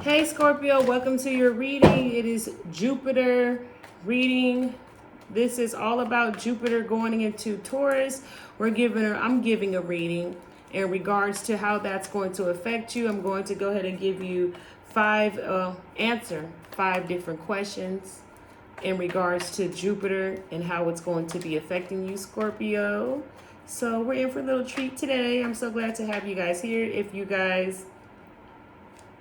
Hey Scorpio, welcome to your reading. It is Jupiter reading. This is all about Jupiter going into Taurus. I'm giving a reading in regards to how that's going to affect you. I'm going to go ahead and give you answer five different questions in regards to Jupiter and how it's going to be affecting you, Scorpio. So we're in for a little treat today. I'm so glad to have you guys here. If you guys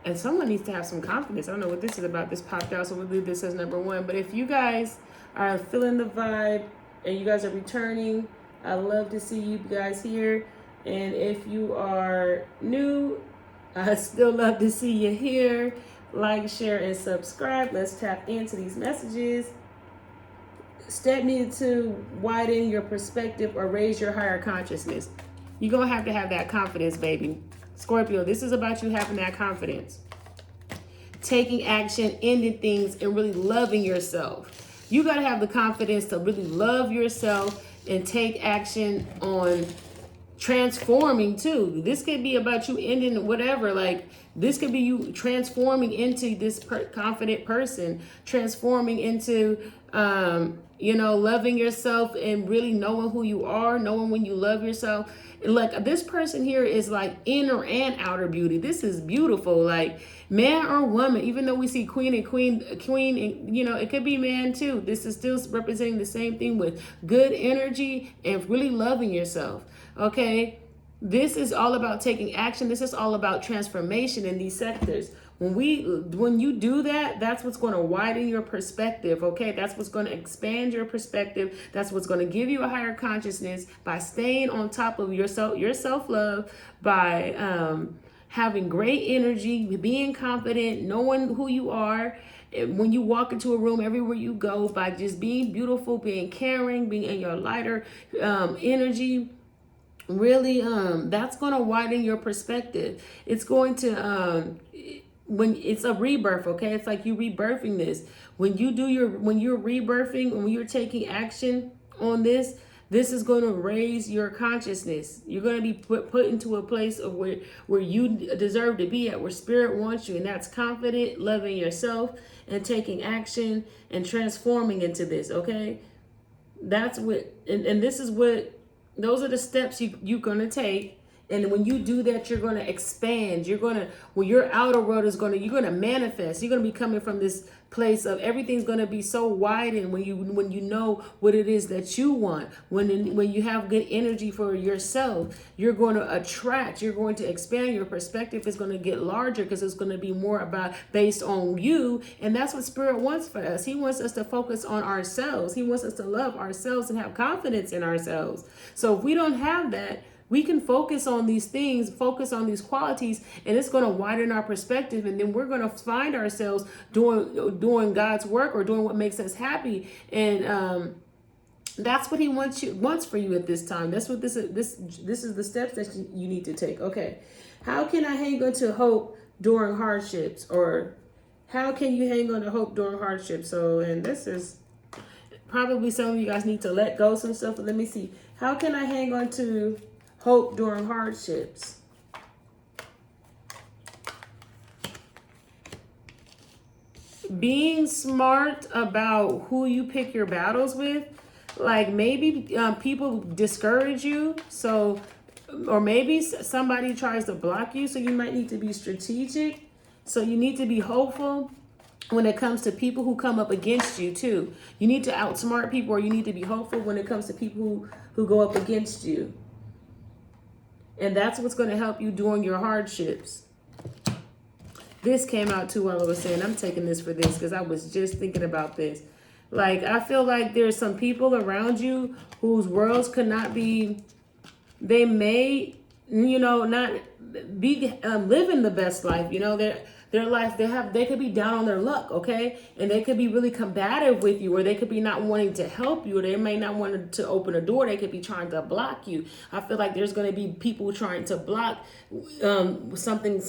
and someone needs to have some confidence. I don't know what this is about. This popped out, so we'll leave this as number one. But if you guys are feeling the vibe and you guys are returning, I love to see you guys here. And if you are new, I still love to see you here. Like, share, and subscribe. Let's tap into these messages. Step needed to widen your perspective or raise your higher consciousness. You're going to have that confidence, baby. Scorpio, this is about you having that confidence. Taking action, ending things, and really loving yourself. You got to have the confidence to really love yourself and take action on transforming too. This could be about you ending whatever. Like, this could be you transforming into this confident person, transforming into, loving yourself and really knowing who you are, knowing when you love yourself. Like, this person here is like inner and outer beauty. This is beautiful. Like, man or woman, even though we see queen, and it could be man too. This is still representing the same thing with good energy and really loving yourself. Okay, this is all about taking action. This is all about transformation in these sectors. When you do that, that's what's going to widen your perspective. Okay, that's what's going to expand your perspective. That's what's going to give you a higher consciousness by staying on top of your self-love, by having great energy, being confident, knowing who you are. When you walk into a room, everywhere you go, by just being beautiful, being caring, being in your lighter energy. Really, that's going to widen your perspective. It's going to, when it's a rebirth, okay? It's like you rebirthing this. When you're rebirthing, when you're taking action on this is going to raise your consciousness. You're going to be put into a place of where you deserve to be at, where spirit wants you. And that's confident, loving yourself, and taking action and transforming into this, okay? That's what, and this is what, those are the steps you're going to take. And when you do that, you're going to expand. You're your outer world you're going to manifest. You're going to be coming from this place of everything's going to be so widened when you know what it is that you want. When you have good energy for yourself, you're going to attract. You're going to expand. Your perspective is going to get larger because it's going to be more about based on you. And that's what Spirit wants for us. He wants us to focus on ourselves. He wants us to love ourselves and have confidence in ourselves. So if we don't have that, we can focus on these things, focus on these qualities, and it's going to widen our perspective. And then we're going to find ourselves doing God's work or doing what makes us happy. And that's what He wants for you at this time. That's what this is the steps that you need to take. Okay, how can I hang on to hope during hardships, or how can you hang on to hope during hardships? So, and this is probably some of you guys need to let go some stuff. But let me see. How can I hang on to hope during hardships? Being smart about who you pick your battles with. Like, maybe people discourage you, so, or maybe somebody tries to block you, so you might need to be strategic. So you need to be hopeful when it comes to people who come up against you too. You need to outsmart people, or you need to be hopeful when it comes to people who go up against you. And that's what's going to help you during your hardships. This came out too while I was saying, I'm taking this for this because I was just thinking about this. Like, I feel like there's some people around you whose worlds could not be, they may, not be living the best life. Their life, they could be down on their luck, okay? And they could be really combative with you, or they could be not wanting to help you, or they may not want to open a door. They could be trying to block you. I feel like there's going to be people trying to block something.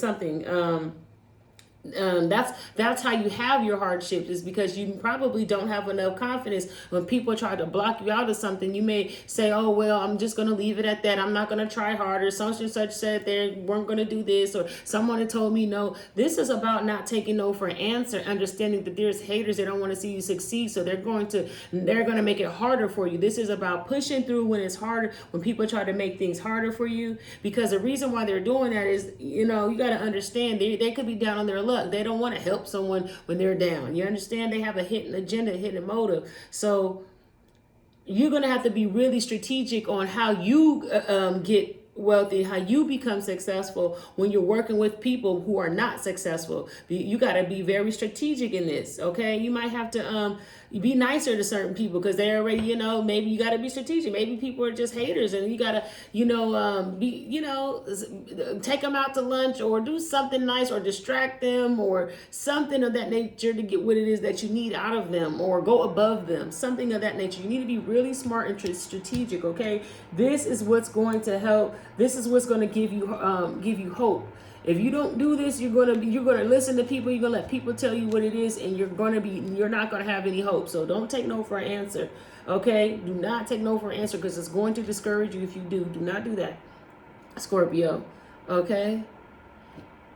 That's how you have your hardships, is because you probably don't have enough confidence. When people try to block you out of something, you may say, oh well, I'm just going to leave it at that, I'm not going to try harder, such and such said they weren't going to do this, or someone had told me no. This is about not taking no for an answer, understanding that there's haters that don't want to see you succeed, so they're going to make it harder for you. This is about pushing through when it's harder, when people try to make things harder for you, because the reason why they're doing that is, you got to understand they could be down on their luck. They don't want to help someone when they're down. You understand? They have a hidden agenda, a hidden motive. So you're going to have to be really strategic on how you get wealthy, how you become successful when you're working with people who are not successful. You got to be very strategic in this, okay? You might have to be nicer to certain people because they already, maybe you got to be strategic. Maybe people are just haters, and you got to, take them out to lunch or do something nice or distract them or something of that nature to get what it is that you need out of them, or go above them, something of that nature. You need to be really smart and strategic, okay? This is what's going to help. This is what's going to give you hope. If you don't do this, you're gonna listen to people. You're gonna let people tell you what it is, and you're not gonna have any hope. So don't take no for an answer, okay? Do not take no for an answer, because it's going to discourage you if you do. Do not do that, Scorpio, okay?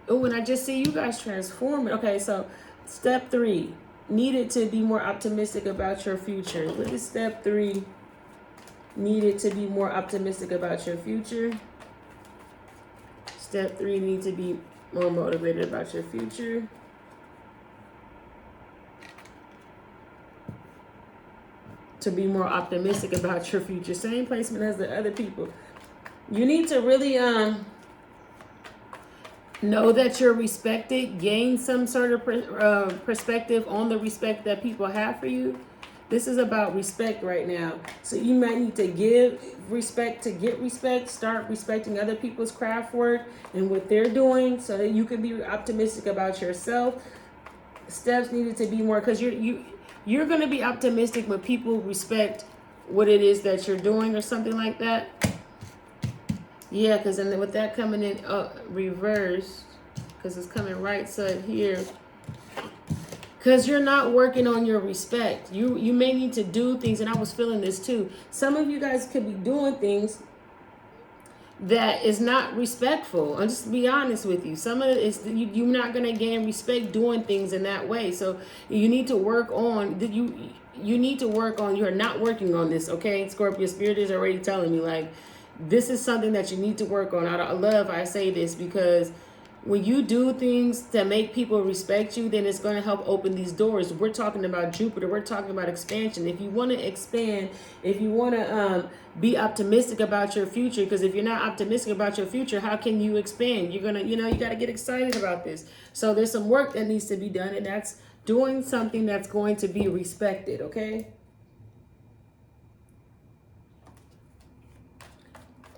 Oh, and I just see you guys transforming. Okay, so step 3, needed to be more optimistic about your future. What is step 3? Needed to be more optimistic about your future. Step 3, need to be more motivated about your future. To be more optimistic about your future. Same placement as the other people. You need to really know that you're respected. Gain some sort of perspective on the respect that people have for you. This is about respect right now. So you might need to give respect to get respect. Start respecting other people's craft work and what they're doing so that you can be optimistic about yourself. Steps needed to be more, because you're going to be optimistic when people respect what it is that you're doing or something like that. Yeah, because then with that coming in reverse, because it's coming right side here. Because you're not working on your respect. You may need to do things, and I was feeling this too. Some of you guys could be doing things that is not respectful. I'll just be honest with you. Some of it is you're not going to gain respect doing things in that way. So you need to work on you need to work on. You're not working on this, okay? Scorpio spirit is already telling me, like, this is something that you need to work on. I love I say this, because when you do things to make people respect you, then it's going to help open these doors. We're talking about Jupiter. We're talking about expansion. If you want to expand, if you want to be optimistic about your future, because if you're not optimistic about your future, how can you expand? You're going to, you got to get excited about this. So there's some work that needs to be done, and that's doing something that's going to be respected, okay?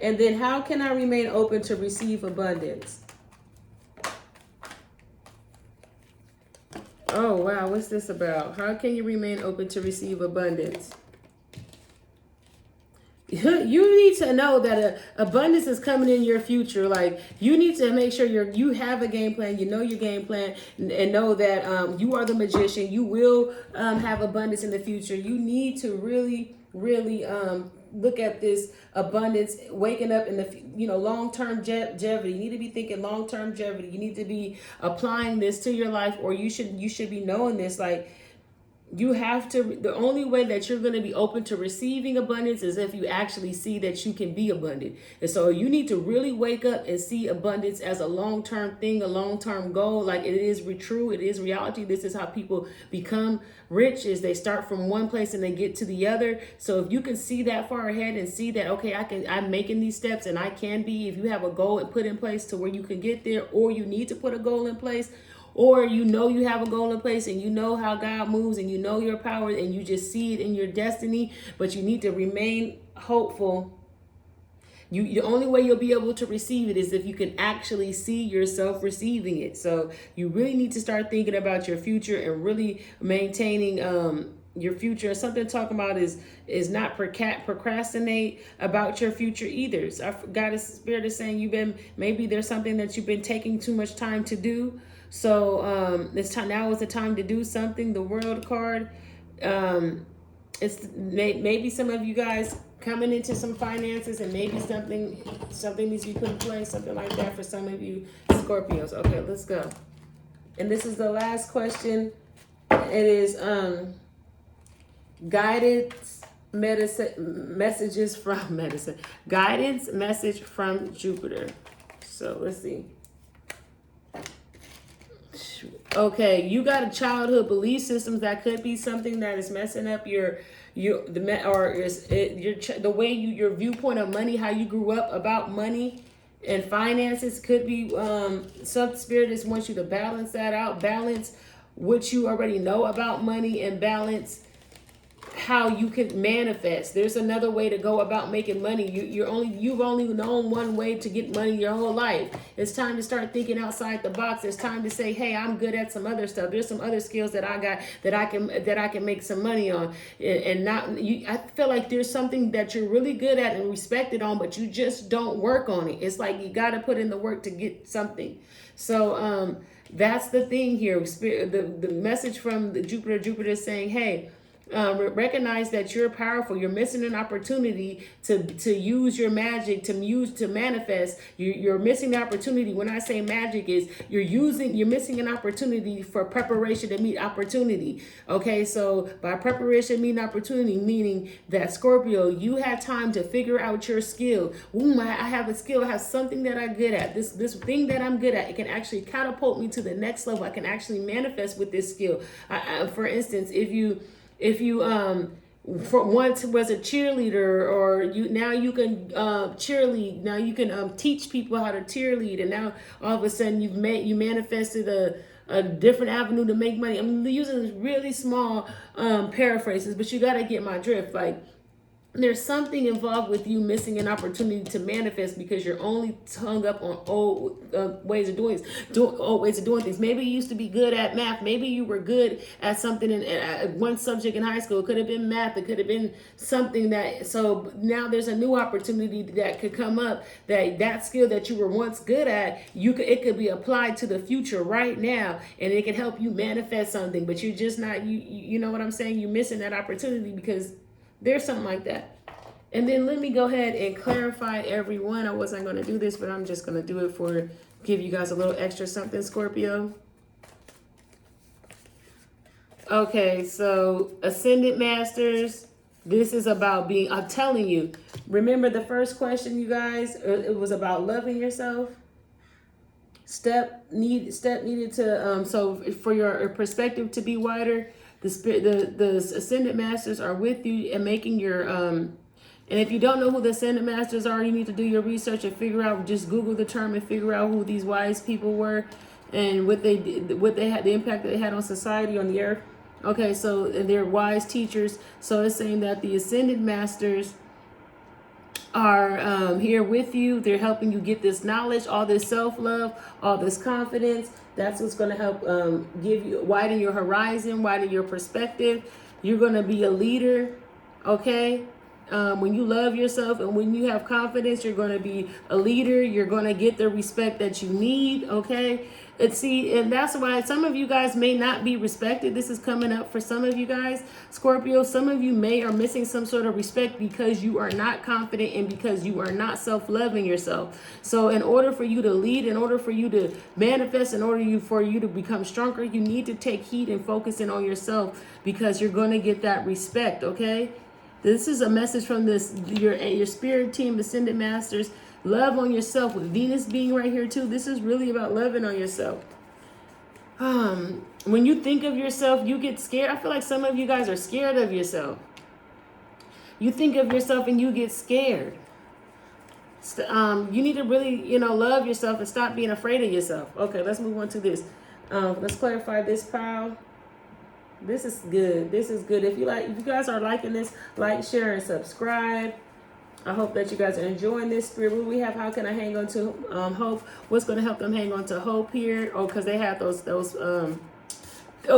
And then how can I remain open to receive abundance? Oh, wow. What's this about? How can you remain open to receive abundance? You need to know that abundance is coming in your future. Like, you need to make sure you have a game plan. You know your game plan, and know that you are the magician. You will have abundance in the future. You need to really look at this abundance, waking up in the long-term longevity. You need to be thinking long-term longevity. You need to be applying this to your life, or you should be knowing this. Like, you have to, the only way that you're going to be open to receiving abundance is if you actually see that you can be abundant. And so you need to really wake up and see abundance as a long-term thing, a long-term goal. Like, it is true. It is reality. This is how people become rich, is they start from one place and they get to the other. So if you can see that far ahead and see that, okay, I'm making these steps and I can be, if you have a goal and put in place to where you can get there, or you need to put a goal in place, or you have a goal in place and you know how God moves and you know your power and you just see it in your destiny, but you need to remain hopeful. The only way you'll be able to receive it is if you can actually see yourself receiving it. So you really need to start thinking about your future and really maintaining your future. Something to talk about is not procrastinate about your future either. So God is spirit is saying maybe there's something that you've been taking too much time to do. So it's time now is the time to do something. The World card. It's maybe some of you guys coming into some finances, and maybe something needs to be put in place, something like that for some of you Scorpios. Okay, let's go. And this is the last question. It is guidance messages from medicine. Guidance message from Jupiter. So let's see. Okay, you got a childhood belief systems that could be something that is messing up your the way your viewpoint of money, how you grew up about money and finances. Could be some spirit just wants you to balance that out, balance what you already know about money, and balance how you can manifest. There's another way to go about making money. You've only known one way to get money your whole life. It's time to start thinking outside the box. It's time to say, hey, I'm good at some other stuff. There's some other skills that I got that I can make some money on. And not you. I feel like there's something that you're really good at and respected on, but you just don't work on it. It's like you got to put in the work to get something. So that's the thing here. The message from the Jupiter is saying, hey, recognize that you're powerful. You're missing an opportunity to use your magic to manifest. You're missing the opportunity. When I say magic, is you're missing an opportunity for preparation to meet opportunity. Okay, so by preparation meeting opportunity, meaning that Scorpio, you had time to figure out your skill. Ooh, I have a skill. I have something that I'm good at. This thing that I'm good at, it can actually catapult me to the next level. I can actually manifest with this skill. For instance, if you for once was a cheerleader, or you can cheerlead. Now you can teach people how to cheerlead, and now all of a sudden you manifested a different avenue to make money. I'm using really small paraphrases, but you got to get my drift. Like, there's something involved with you missing an opportunity to manifest because you're only hung up on old ways of doing things. Maybe you used to be good at math. Maybe you were good at something in one subject in high school. It could have been math. It could have been something that. So now there's a new opportunity that could come up. That skill that you were once good at, it could be applied to the future right now, and it can help you manifest something. But you're just not. You know what I'm saying? You're missing that opportunity because there's something like that. And then let me go ahead and clarify everyone. I wasn't going to do this, but I'm just going to do it give you guys a little extra something, Scorpio. Okay, so Ascendant Masters, this is about I'm telling you, remember the first question, you guys, it was about loving yourself. Step needed to, so for your perspective to be wider, the Ascendant Masters are with you and making your, and if you don't know who the Ascendant Masters are, you need to do your research and figure out, just Google the term and figure out who these wise people were and what they had, the impact that they had on society, on the earth. Okay, so they're wise teachers. So it's saying that the Ascendant Masters are here with you. They're helping you get this knowledge, all this self-love, all this confidence. That's what's going to help widen your horizon, widen your perspective. You're going to be a leader, okay? When you love yourself and when you have confidence, you're going to be a leader. You're going to get the respect that you need, okay? And that's why some of you guys may not be respected. This is coming up for some of you guys, Scorpio. Some of you are missing some sort of respect because you are not confident and because you are not self-loving yourself. So in order for you to lead, in order for you to manifest, in order for you to become stronger, you need to take heed and focus in on yourself, because you're going to get that respect, okay? This is a message from your spirit team, Ascendant Masters. Love on yourself, with Venus being right here too. This is really about loving on yourself. When you think of yourself, you get scared. I feel like some of you guys are scared of yourself. You think of yourself and you get scared. You need to really, love yourself and stop being afraid of yourself. Okay, let's move on to this. Let's clarify this pile. This is good. This is good. If you guys are liking this, like, share, and subscribe. I hope that you guys are enjoying this. Spirit, what we have, how can I hang on to hope? What's going to help them hang on to hope here? Oh, because they have those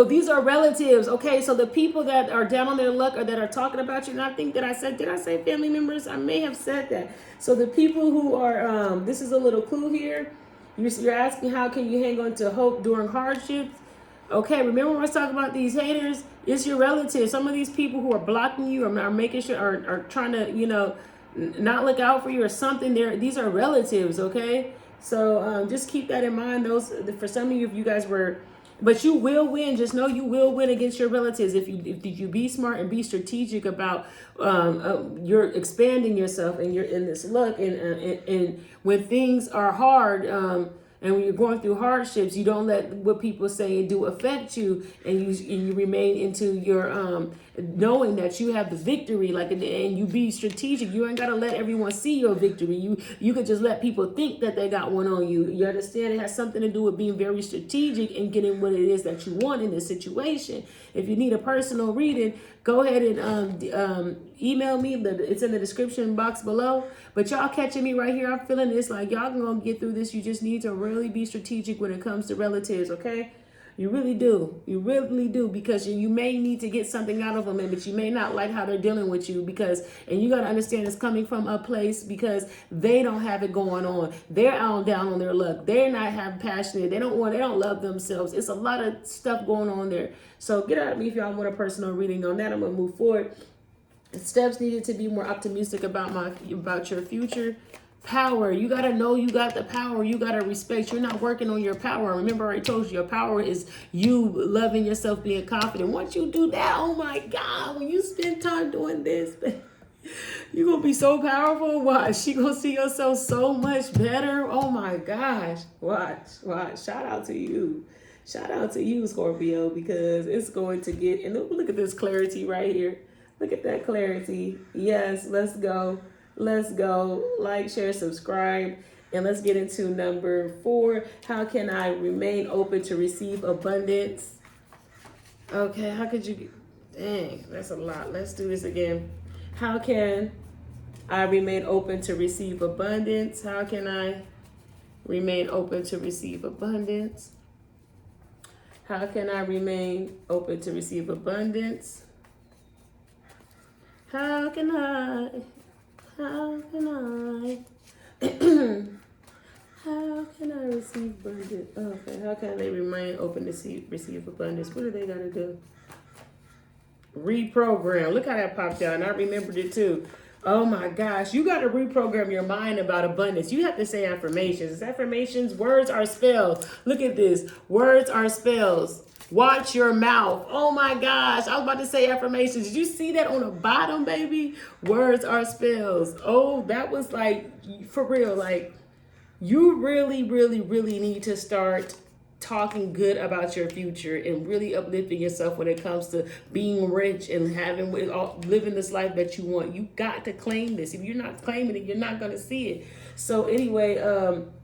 these are relatives. Okay, so the people that are down on their luck or that are talking about you, and I think did I say family members? I may have said that. So the people who are, this is a little clue here. You're asking how can you hang on to hope during hardships? Okay, remember when I was talking about these haters? It's your relatives. Some of these people who are blocking you or are making sure are trying to, not look out for you or something. These are relatives, okay? So just keep that in mind. Those for some of you, if you guys were, but you will win. Just know you will win against your relatives if you be smart and be strategic about you're expanding yourself and you're in this look and when things are hard. And when you're going through hardships, you don't let what people say and do affect you, and you remain into your knowing that you have the victory. And you be strategic. You ain't gotta let everyone see your victory. You could just let people think that they got one on you. You understand? It has something to do with being very strategic and getting what it is that you want in this situation. If you need a personal reading, go ahead and email me. It's in the description box below. But y'all catching me right here. I'm feeling this like y'all gonna get through this. You just need to really be strategic when it comes to relatives, okay? You really do. You really do, because you may need to get something out of them, but you may not like how they're dealing with you and you got to understand it's coming from a place because they don't have it going on. They're out down on their luck. They're not having passionate. They don't love themselves. It's a lot of stuff going on there. So get at me if y'all want a personal reading on that. I'm going to move forward. Steps needed to be more optimistic about your future. Power. You got to know you got the power. You got to respect. You're not working on your power. Remember, I told you your power is you loving yourself, being confident. Once you do that, oh my God, when you spend time doing this, you're going to be so powerful. Watch. You're going to see yourself so much better. Oh my gosh. Watch. Shout out to you. Shout out to you, Scorpio, because it's going to get, and look at this clarity right here. Look at that clarity. Yes, let's go. Let's go. Like, share, subscribe. And let's get into number 4. How can I remain open to receive abundance? Okay, how could you... Dang, that's a lot. Let's do this again. How can I remain open to receive abundance? How can I remain open to receive abundance? How can I remain open to receive abundance? How can I receive abundance? Okay, how can they remain open to receive abundance? What do they gotta do? Reprogram. Look how that popped out, and I remembered it too. Oh my gosh, you got to reprogram your mind about abundance. You have to say affirmations. Affirmations, words are spells. Look at this. Words are spells. Watch your mouth. Oh my gosh, I was about to say affirmations. Did you see that on the bottom, baby? Words are spells. Oh, that was like, for real, like, you really, really, really need to start talking good about your future and really uplifting yourself when it comes to being rich and living this life that you want. You got to claim this. If you're not claiming it, you're not going to see it. So anyway,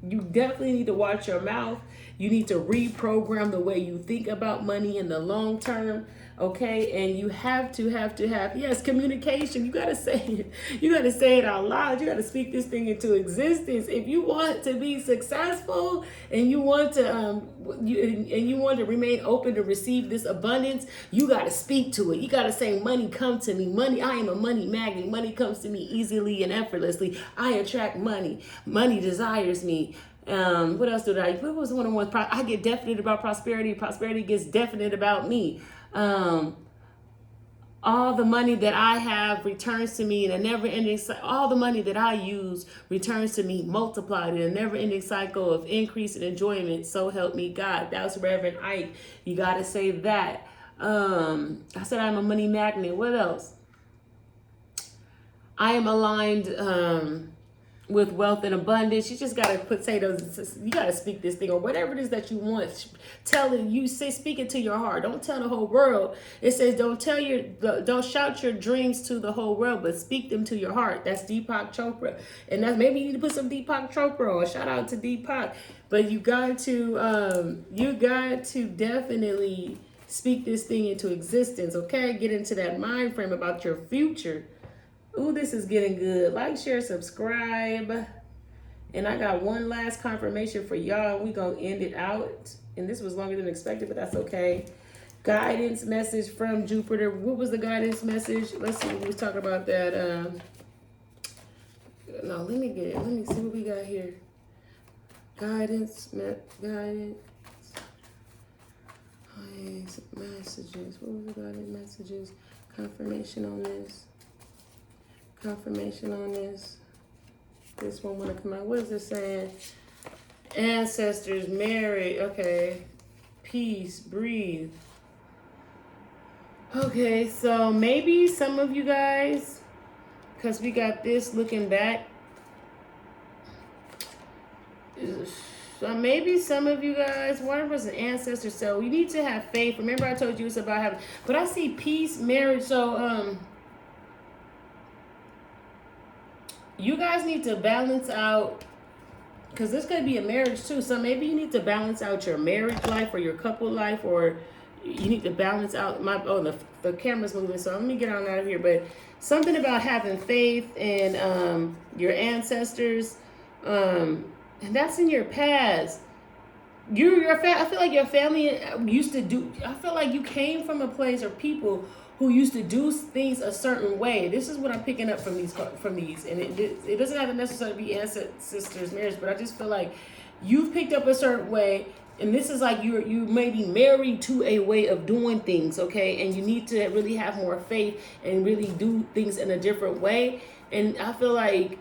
you definitely need to watch your mouth. You need to reprogram the way you think about money in the long term. Okay, and you have to have, yes, communication. You got to say it. You got to say it out loud. You got to speak this thing into existence. If you want to be successful and you want to you want to remain open to receive this abundance, you got to speak to it. You got to say, money come to me. Money, I am a money magnet. Money comes to me easily and effortlessly. I attract money. Money desires me. What else did what was one of the ones? I get definite about prosperity. Prosperity gets definite about me. All the money that I have returns to me in a never-ending all the money that I use returns to me multiplied in a never-ending cycle of increase and enjoyment. So help me God. That was Reverend Ike. You got to say that. I said I'm a money magnet. What else? I am aligned with wealth and abundance. You just gotta you gotta speak this thing or whatever it is that you want. Speak it to your heart. Don't tell the whole world. It says don't shout your dreams to the whole world, but speak them to your heart. That's Deepak Chopra, and that's maybe you need to put some Deepak Chopra on. Shout out to Deepak, but you got to definitely speak this thing into existence. Okay, get into that mind frame about your future. Ooh, this is getting good. Like, share, subscribe. And I got one last confirmation for y'all. We're going to end it out. And this was longer than expected, but that's okay. Guidance message from Jupiter. What was the guidance message? Let's see. We was talking about that. No, let me see what we got here. Guidance, guidance. Messages. What was the guided messages? Confirmation on this. Confirmation on this. This one want to come out. What is this saying? Ancestors, married. Okay. Peace, breathe. Okay, so maybe some of you guys, because we got this looking back. So maybe some of you guys, one of us an ancestor, so you need to have faith. Remember I told you it's about having, but I see peace, marriage, so you guys need to balance out, because this could be a marriage too, so maybe you need to balance out your marriage life or your couple life, or you need to balance out the camera's moving, so let me get on out of here. But something about having faith in your ancestors, and that's in your past. I feel like your family used to do. I feel like you came from a place or people who used to do things a certain way. This is what I'm picking up from these, and it doesn't have to necessarily be ancestors' marriage, but I just feel like you've picked up a certain way, and this is like you may be married to a way of doing things, okay? And you need to really have more faith and really do things in a different way. And I feel like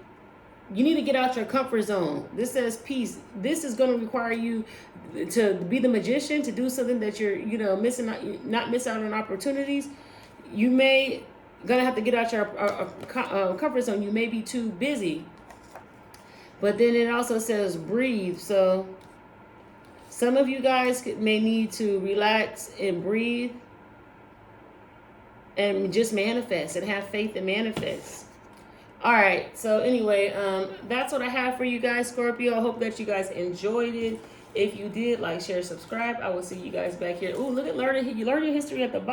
you need to get out your comfort zone. This says peace. This is going to require you to be the magician, to do something that you're, missing out, not miss out on opportunities. You may gonna have to get out your comfort zone. You may be too busy. But then it also says breathe. So some of you guys may need to relax and breathe and just manifest and have faith and manifest. All right, so anyway, that's what I have for you guys, Scorpio. I hope that you guys enjoyed it. If you did, like, share, subscribe. I will see you guys back here. Oh, look at learning. You learn your history at the bottom.